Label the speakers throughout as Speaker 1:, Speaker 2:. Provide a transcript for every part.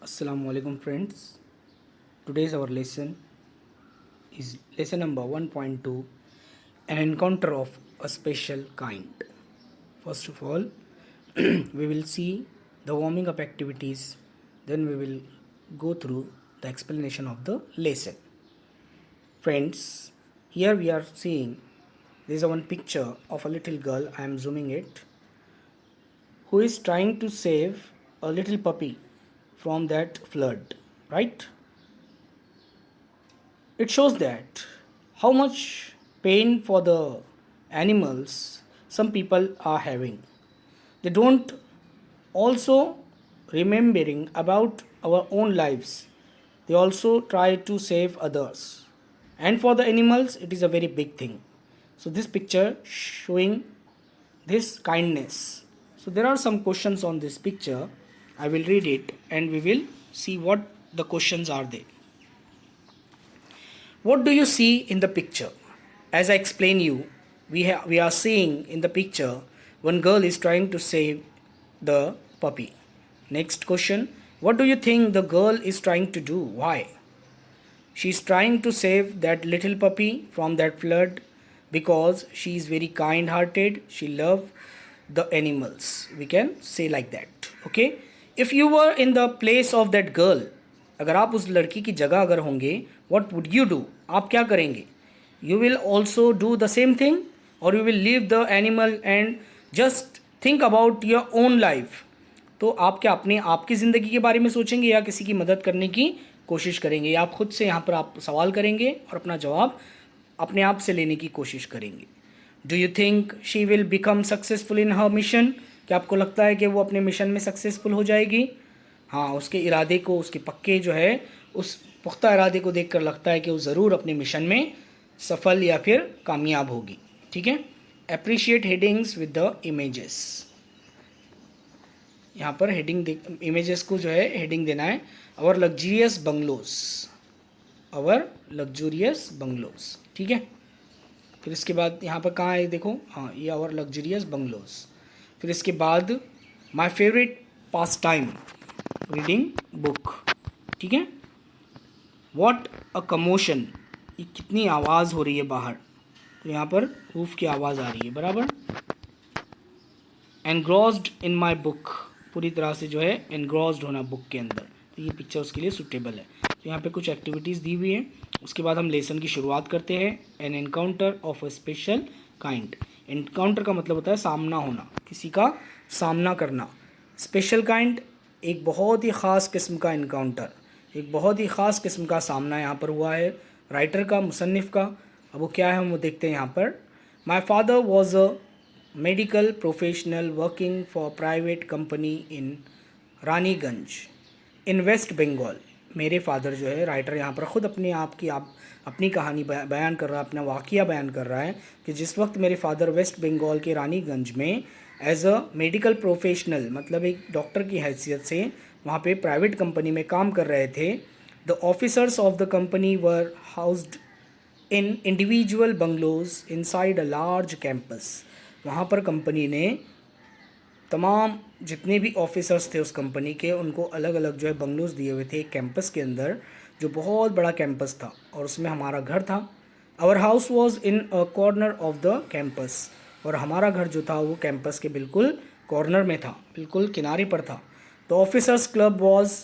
Speaker 1: Assalamu alaikum friends. Today's our lesson is lesson number 1.2, an encounter of a special kind. First of all, we will see the warming up activities, then we will go through the explanation of the lesson. Friends, here we are seeing there is a one picture of a little girl, I am zooming it, who is trying to save a little puppy from that flood, right? It shows that how much pain for the animals some people are having. They don't also remembering about our own lives. They also try to save others. And for the animals, it is a very big thing. So this picture showing this kindness. So there are some questions on this picture. I will read it and we will see what the questions are there. What do you see in the picture? As I explain you, we are seeing in the picture one girl is trying to save the puppy. Next question, what do you think the girl is trying to do? Why? She is trying to save that little puppy from that flood because she is very kind hearted. She loves the animals. We can say like that. Okay? If you were in the place of that girl, अगर आप उस लड़की की जगह अगर होंगे, what would you do? आप क्या करेंगे? You will also do the same thing, or you will leave the animal and just think about your own life. तो आप क्या अपने आपकी ज़िंदगी के बारे में सोचेंगे या किसी की मदद करने की कोशिश करेंगे, या आप खुद से यहाँ पर आप सवाल करेंगे और अपना जवाब अपने आप से लेने की कोशिश करेंगे. Do you think she will become successful in her mission? क्या आपको लगता है कि वो अपने मिशन में सक्सेसफुल हो जाएगी? हाँ, उसके इरादे को, उसके पक्के जो है उस पुख्ता इरादे को देखकर लगता है कि वो ज़रूर अपने मिशन में सफल या फिर कामयाब होगी. ठीक है. Appreciate headings with the images. यहाँ पर हेडिंग इमेजेस को जो है हेडिंग देना है. Our luxurious bungalows, our luxurious bungalows. ठीक है. फिर इसके बाद यहाँ पर कहाँ है देखो, हाँ ये आवर लग्जूरियस बंगलोज. फिर इसके बाद my favourite pass time reading book. ठीक है. वॉट अ कमोशन, ये कितनी आवाज़ हो रही है बाहर, तो यहाँ पर रूफ की आवाज़ आ रही है बराबर. एनग्रॉस्ड इन माई बुक, पूरी तरह से जो है एनग्रॉस्ड होना बुक के अंदर, तो ये पिक्चर उसके लिए सूटेबल है. तो यहाँ पे कुछ एक्टिविटीज़ दी हुई है. उसके बाद हम लेसन की शुरुआत करते हैं. N encounter of a special kind. Encounter का मतलब होता है सामना होना, किसी का सामना करना. स्पेशल काइंड एक बहुत ही ख़ास किस्म का इनकाउंटर, एक बहुत ही ख़ास किस्म का सामना यहाँ पर हुआ है राइटर का, मुसन्निफ़ का. अब वो क्या है हम वो देखते हैं यहाँ पर. My father was a medical professional working for private company in Raniganj in West Bengal. मेरे फादर जो है, राइटर यहाँ पर ख़ुद अपने आप की अपनी कहानी बयान कर रहा है, अपना वाक़या बयान कर रहा है कि जिस वक्त मेरे फादर वेस्ट बंगाल के रानीगंज में एज अ मेडिकल प्रोफेशनल, मतलब एक डॉक्टर की हैसियत से वहाँ पे प्राइवेट कंपनी में काम कर रहे थे. The officers of the company were housed in individual bungalows inside a large campus. वहाँ पर कंपनी ने तमाम जितने भी ऑफिसर्स थे उस कंपनी के, उनको अलग अलग जो है बंगलोज दिए हुए थे एक कैंपस के अंदर, जो बहुत बड़ा कैंपस था और उसमें हमारा घर था. Our house was in a corner of the campus, और हमारा घर जो था वो कैंपस के बिल्कुल कॉर्नर में था, बिल्कुल किनारे पर था. The officers club was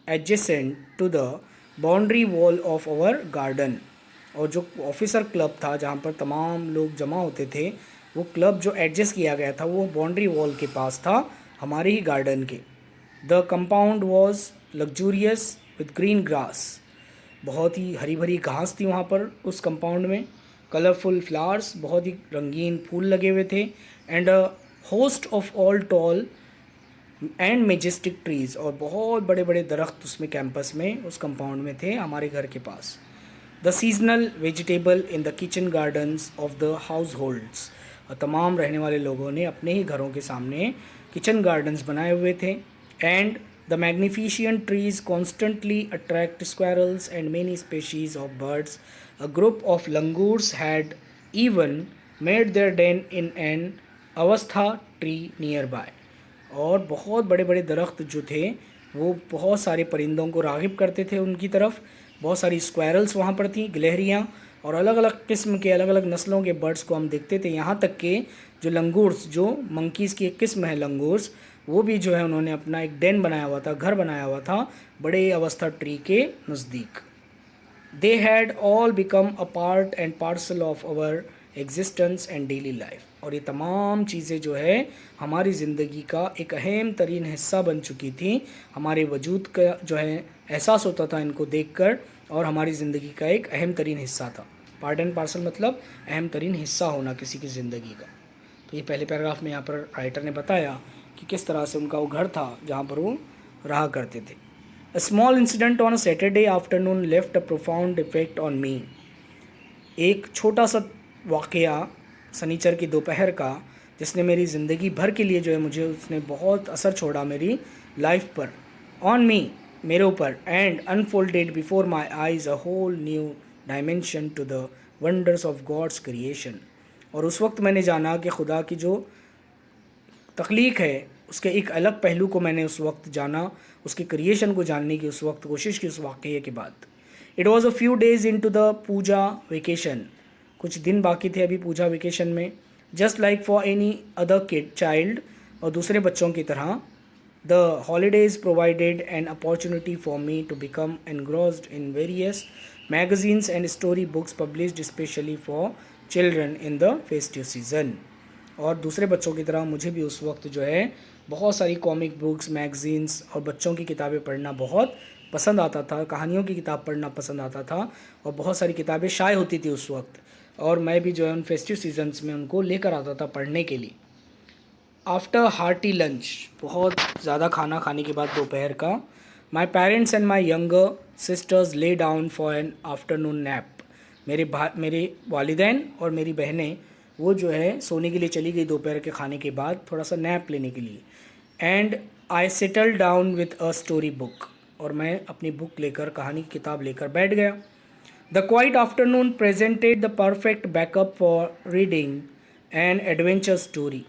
Speaker 1: adjacent to the boundary wall of our garden. और जो ऑफिसर क्लब था जहाँ पर तमाम लोग जमा होते थे, वो क्लब जो एडजस्ट किया गया था वो बाउंड्री वॉल के पास था, हमारे ही गार्डन के. The compound was luxurious with green grass. बहुत ही हरी भरी घास थी वहाँ पर उस कंपाउंड में. कलरफुल फ्लावर्स, बहुत ही रंगीन फूल लगे हुए थे. And a host of all tall and Majestic trees, और बहुत बड़े बड़े दरख्त उसमें कैंपस में उस कंपाउंड में थे हमारे घर के पास. The seasonal vegetable in the kitchen gardens of the households. और तमाम रहने वाले लोगों ने अपने ही घरों के सामने किचन गार्डन्स बनाए हुए थे. And the magnificent trees constantly attract squirrels and many species of birds. A group of langurs had even made their den in an ashvattha tree nearby. और बहुत बड़े बड़े दरख्त जो थे वो बहुत सारे परिंदों को राग़िब करते थे उनकी तरफ। बहुत सारी स्क्वायरल्स वहाँ पर थी, गिलहरियाँ, और अलग अलग किस्म के अलग अलग नस्लों के बर्ड्स को हम देखते थे। यहाँ तक कि जो लंगूर्स, जो मंकीज़ की एक किस्म है लंगूर्स, वो भी जो है उन्होंने अपना एक डेन बनाया हुआ था, घर बनाया हुआ था बड़े अवस्था ट्री के नज़दीक। They had all become a part and parcel of our existence and daily life. और ये तमाम चीज़ें जो है हमारी ज़िंदगी का एक अहम तरीन हिस्सा बन चुकी थी। हमारे वजूद का जो है एहसास होता था इनको देखकर, और हमारी ज़िंदगी का एक अहम तरीन हिस्सा था। पार्ट एंड पार्सल मतलब अहम तरीन हिस्सा होना किसी की ज़िंदगी का। तो ये पहले पैराग्राफ में यहाँ पर राइटर ने बताया कि किस तरह से उनका वो घर था जहाँ पर वो रहा करते थे। A small incident on a Saturday afternoon left a profound effect on me. एक छोटा सा वाक़या शनिचर की दोपहर का, जिसने मेरी ज़िंदगी भर के लिए जो है मुझे उसने बहुत असर छोड़ा मेरी लाइफ पर। ऑन मी, मेरे ऊपर। And unfolded before my eyes a whole new dimension to the wonders of God's creation. और उस वक्त मैंने जाना कि खुदा की जो तख्लीक है उसके एक अलग पहलू को मैंने उस वक्त जाना, उसके क्रिएशन को जानने की उस वक्त कोशिश की उस वाक़ये के बाद। It was a few days in to the puja vacation. कुछ दिन बाकी थे अभी पूजा वेकेशन में। Just like for any other kid child, और दूसरे बच्चों की तरह, the holidays provided an opportunity for me to become engrossed in various magazines and story books published especially for children in the festive season। और दूसरे बच्चों की तरह मुझे भी उस वक्त जो है बहुत सारी कॉमिक बुक्स, मैगज़ीन्स और बच्चों की किताबें पढ़ना बहुत पसंद आता था। कहानियों की किताब पढ़ना पसंद आता था, और बहुत सारी किताबें शाये होती थी उस वक्त, और मैं भी जो है उन फेस्टिव सीजन्स में उनको लेकर आता था पढ़ने के लिए। आफ्टर हार्टी लंच, बहुत ज़्यादा खाना खाने के बाद दोपहर का, my parents and my younger sisters lay down for an afternoon nap. मेरे वालिदैन और मेरी बहनें वो जो है सोने के लिए चली गई दोपहर के खाने के बाद, थोड़ा सा नैप लेने के लिए। And I settle down with a story book, और मैं अपनी बुक लेकर, कहानी की किताब लेकर बैठ गया। The quite afternoon presented the perfect backup for reading an adventure story.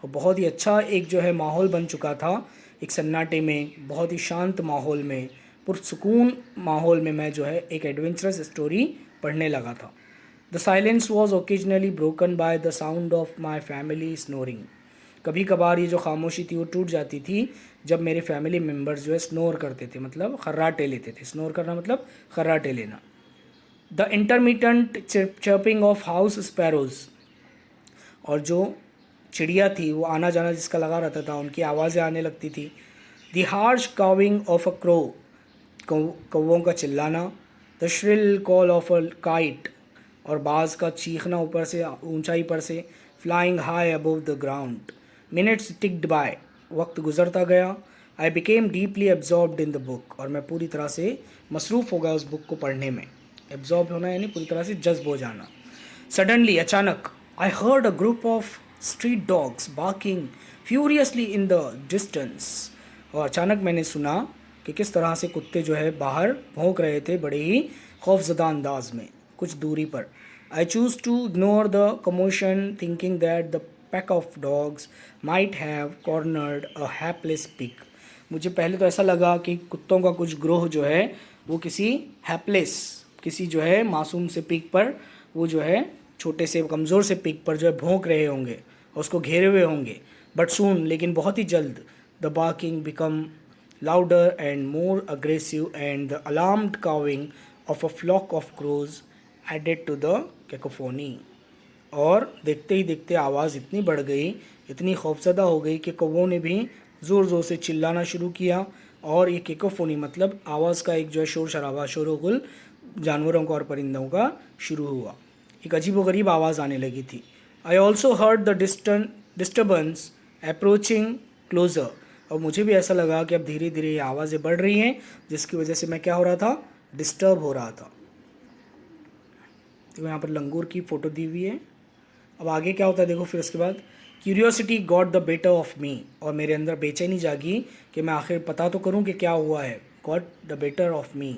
Speaker 1: और बहुत ही अच्छा एक जो है माहौल बन चुका था। एक सन्नाटे में, बहुत ही शांत माहौल में, पुरसुकून माहौल में मैं जो है एक एडवेंचरस स्टोरी पढ़ने लगा था। The silence was occasionally broken by the sound of my family snoring. कभी कभार ये जो खामोशी थी वो टूट जाती थी जब मेरे फैमिली मेम्बर्स जो है स्नोर करते थे, मतलब खर्राटे लेते थे। स्नोर करना मतलब खर्राटे लेना। The इंटरमीडियंट chirping of house sparrows, और जो चिड़िया थी वो आना जाना जिसका लगा रहता था, उनकी आवाज़ें आने लगती थी। The harsh cawing of a crow, कौवों का चिल्लाना। The shrill call of a kite, और बाज़ का चीखना ऊपर से, ऊंचाई पर से, flying high above the ground. Minutes ticked by, वक्त गुजरता गया। I became deeply absorbed in the book, और मैं पूरी तरह से मसरूफ़ हो गया उस बुक को पढ़ने में। एब्जॉर्ब होना यानी पूरी तरह से जज्ब हो जाना। सडनली, अचानक, I heard a group of street dogs barking furiously in the distance. और अचानक मैंने सुना कि किस तरह से कुत्ते जो है बाहर भौंक रहे थे बड़े ही खौफजदा अंदाज में कुछ दूरी पर। I choose to ignore the commotion, thinking that the pack of dogs might have cornered a hapless pig. मुझे पहले तो ऐसा लगा कि कुत्तों का कुछ ग्रोह जो है वो किसी हैपलेस, किसी जो है मासूम से पिग पर, वो जो है छोटे से कमज़ोर से पिग पर जो है भौंक रहे होंगे और उसको घेरे हुए होंगे। बट सून, लेकिन बहुत ही जल्द, the barking become louder and more aggressive and the alarmed cawing of a flock of crows added to the cacophony. और देखते ही देखते आवाज़ इतनी बढ़ गई, इतनी खौफजदा हो गई कि कौवों ने भी ज़ोर ज़ोर से चिल्लाना शुरू किया। और ये कैकोफोनी मतलब आवाज़ का एक जो है शोर शराबा, शोरगुल जानवरों का और परिंदों का शुरू हुआ। एक अजीब व गरीब आवाज़ आने लगी थी। I also heard the disturbance approaching closer, और मुझे भी ऐसा लगा कि अब धीरे धीरे ये आवाज़ें बढ़ रही हैं, जिसकी वजह से मैं क्या हो रहा था, डिस्टर्ब हो रहा था। तो यहाँ पर लंगूर की फ़ोटो दी हुई है। अब आगे क्या होता है देखो। फिर उसके बाद curiosity got the better of me, और मेरे अंदर बेचैनी जागी कि मैं आखिर पता तो करूँ कि क्या हुआ है। Got the better of me,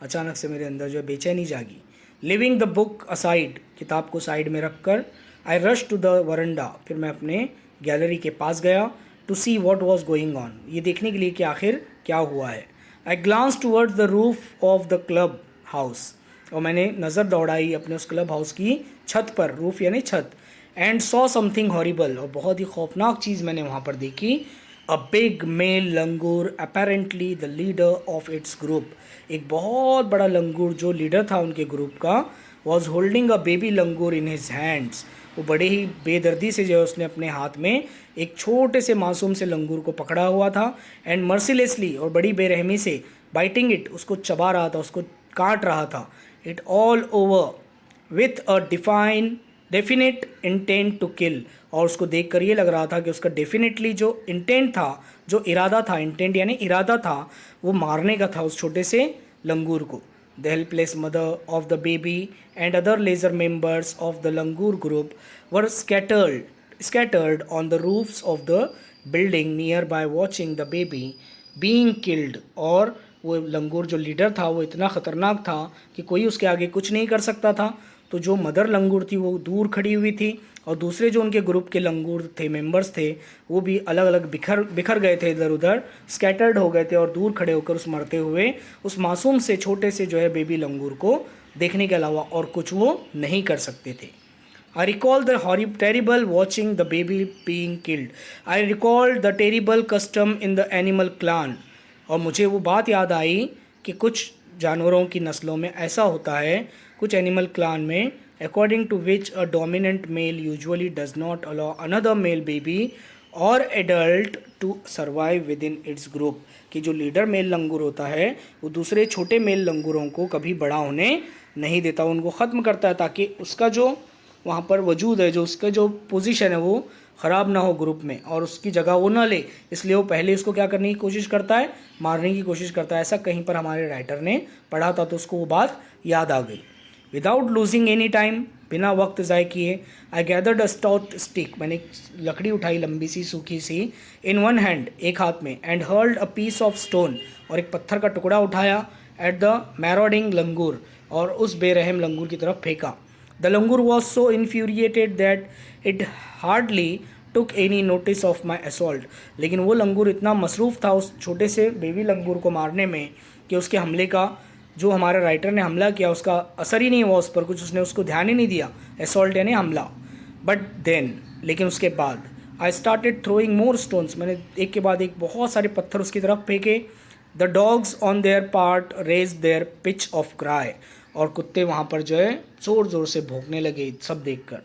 Speaker 1: अचानक से मेरे अंदर जो है बेचैनी जागी। लिविंग द बुक असाइड, किताब को साइड में रख कर, I rush to the veranda, फिर मैं अपने गैलरी के पास गया। To see what was going on, ये देखने के लिए कि आखिर क्या हुआ है। I glance towards the roof of the clubhouse, और मैंने नज़र दौड़ाई अपने उस क्लब हाउस की छत पर, रूफ यानी छत, एंड सॉ समथिंग हॉरिबल, और बहुत ही खौफनाक चीज़ मैंने वहाँ पर देखी। A big male langur apparently the leader of its group, एक बहुत बड़ा लंगूर जो लीडर था उनके ग्रुप का, was holding a baby langur in his hands, वो बड़े ही बेदर्दी से जो है उसने अपने हाथ में एक छोटे से मासूम से लंगूर को पकड़ा हुआ था, एंड मर्सिलेसली, और बड़ी बेरहमी से, बाइटिंग इट, उसको चबा रहा था, उसको काट रहा था, it all over with a definite intent to kill, और उसको देख कर ये लग रहा था कि उसका डेफिनेटली जो इंटेंट था, जो इरादा था, इंटेंट यानी इरादा था, वो मारने का था उस छोटे से लंगूर को। The helpless mother of the baby and other laser members of the Langur group were scattered on the roofs of the building nearby watching the baby being killed, और वो लंगूर जो लीडर था वो इतना ख़तरनाक था कि कोई उसके आगे कुछ नहीं कर सकता था। तो जो मदर लंगूर थी वो दूर खड़ी हुई थी, और दूसरे जो उनके ग्रुप के लंगूर थे, मेंबर्स थे, वो भी अलग अलग बिखर गए थे, इधर उधर स्कैटर्ड हो गए थे, और दूर खड़े होकर उस मरते हुए उस मासूम से छोटे से जो है बेबी लंगूर को देखने के अलावा और कुछ वो नहीं कर सकते थे। I recall the terrible watching the baby being killed. I recalled the terrible custom in the animal clan. और मुझे वो बात याद आई कि कुछ जानवरों की नस्लों में ऐसा होता है, कुछ एनिमल क्लान में, according to which a dominant male usually does not allow another male baby or adult to survive within its group, कि जो लीडर मेल लंगूर होता है वो दूसरे छोटे मेल लंगूरों को कभी बड़ा होने नहीं देता, उनको ख़त्म करता है ताकि उसका जो वहाँ पर वजूद है, जो उसका जो पोजीशन है वो ख़राब ना हो ग्रुप में, और उसकी जगह वो ना ले, इसलिए वो पहले उसको क्या करने की कोशिश करता है, मारने की कोशिश करता है। ऐसा कहीं पर हमारे राइटर ने पढ़ा था, तो उसको वो बात याद आ गई। विदाउट लूजिंग एनी टाइम, बिना वक्त ज़ाय किए, I gathered a stout stick, मैंने लकड़ी उठाई लंबी सी सूखी सी, इन वन हैंड, एक हाथ में, and hurled a piece of stone, और एक पत्थर का टुकड़ा उठाया, एट द मैरोडिंग लंगूर, और उस बेरहम लंगूर की तरफ फेंका। The langur was so infuriated that it hardly took any notice of my assault, लेकिन वो लंगूर इतना मसरूफ़ था उस छोटे से बेबी लंगूर को मारने में कि उसके हमले का, जो हमारे राइटर ने हमला किया उसका असर ही नहीं हुआ उस पर, कुछ उसने उसको ध्यान ही नहीं दिया, असॉल्ट यानी हमला। बट देन, लेकिन उसके बाद, I started throwing more stones, मैंने एक के बाद एक बहुत सारे पत्थर उसकी तरफ फेंके। The dogs on their part raise their pitch of cry, और कुत्ते वहाँ पर जो है ज़ोर ज़ोर से भौंकने लगे सब देखकर।